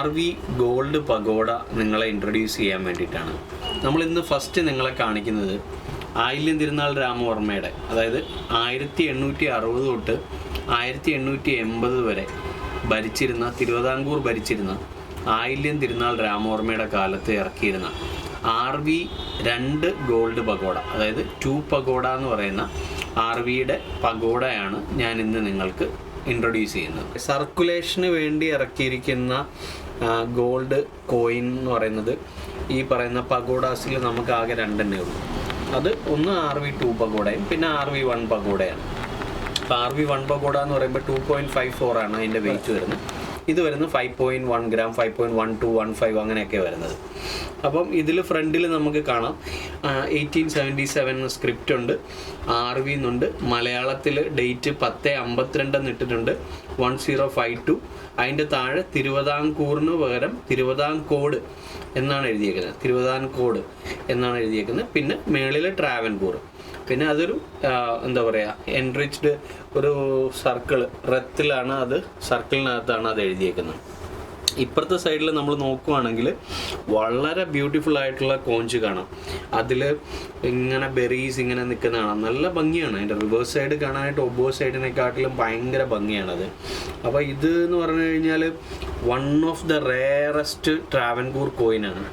RV gold pagoda നിങ്ങളെ introduce ചെയ്യാൻ വേണ്ടിയിട്ടാണ്. നമ്മളിന്ന് ഫസ്റ്റ് നിങ്ങളെ കാണിക്കുന്നത് ആയില്യം തിരുനാൾ രാമവർമ്മയുടെ, അതായത് 1860 തൊട്ട് 1880 വരെ ഭരിച്ചിരുന്ന, തിരുവിതാംകൂർ ഭരിച്ചിരുന്ന ആയില്യം തിരുനാൾ രാമവർമ്മയുടെ കാലത്ത് ഇറക്കിയിരുന്ന RV 2 ഗോൾഡ് പഗോഡ, അതായത് 2 പഗോഡ എന്ന് പറയുന്ന RVയുടെ പഗോഡയാണ് ഞാൻ ഇന്ന് നിങ്ങൾക്ക് ഇൻട്രൊഡ്യൂസ് ചെയ്യുന്നത്. സർക്കുലേഷന് വേണ്ടി ഇറക്കിയിരിക്കുന്ന ഗോൾഡ് കോയിൻ എന്ന് പറയുന്നത് ഈ പറയുന്ന പഗോഡാസിൽ നമുക്ക് ആകെ 2 എണ്ണേ ഉള്ളൂ. അത് ഒന്ന് RV 2 പഗോഡയും പിന്നെ RV 1 പഗോഡയാണ്. അപ്പോൾ RV 1 പഗോഡ എന്ന് പറയുമ്പോൾ 2.54 ആണ് അതിൻ്റെ വെയിറ്റ് വരുന്നത്. ഇത് വരുന്നത് 5.1 ഗ്രാം, 5.1215 അങ്ങനെയൊക്കെ വരുന്നത്. അപ്പം ഇതിൽ ഫ്രണ്ടിൽ നമുക്ക് കാണാം 1877 സ്ക്രിപ്റ്റ് ഉണ്ട്, RV എന്നുണ്ട്, മലയാളത്തിൽ ഡേറ്റ് 10/52 എന്നിട്ടിട്ടുണ്ട്, 1052. അതിൻ്റെ താഴെ തിരുവിതാംകൂറിന് പകരം തിരുവിതാംകോട് എന്നാണ് എഴുതിയേക്കുന്നത്, തിരുവിതാംകോട് എന്നാണ് എഴുതിയേക്കുന്നത്. പിന്നെ മേളിൽ ട്രാവൻകൂർ. പിന്നെ അതൊരു എന്താ പറയുക, എൻറിച്ച്ഡ് ഒരു സർക്കിൾ റത്തിലാണ്, അത് സർക്കിളിനകത്താണ് അത് എഴുതിയേക്കുന്നത്. ഇപ്പുറത്തെ സൈഡിൽ നമ്മൾ നോക്കുകയാണെങ്കിൽ വളരെ ബ്യൂട്ടിഫുൾ ആയിട്ടുള്ള കോഞ്ച് കാണാം. അതിൽ ഇങ്ങനെ ബെറീസ് ഇങ്ങനെ നിൽക്കുന്ന കാണാം, നല്ല ഭംഗിയാണ്. അതിൻ്റെ റിവേഴ്സ് സൈഡ് കാണാനായിട്ട് ഒബോ സൈഡിനെക്കാട്ടിലും ഭയങ്കര ഭംഗിയാണത്. അപ്പോൾ ഇത് എന്ന് പറഞ്ഞു കഴിഞ്ഞാൽ one of the rarest Travancore കോയിനാണ്.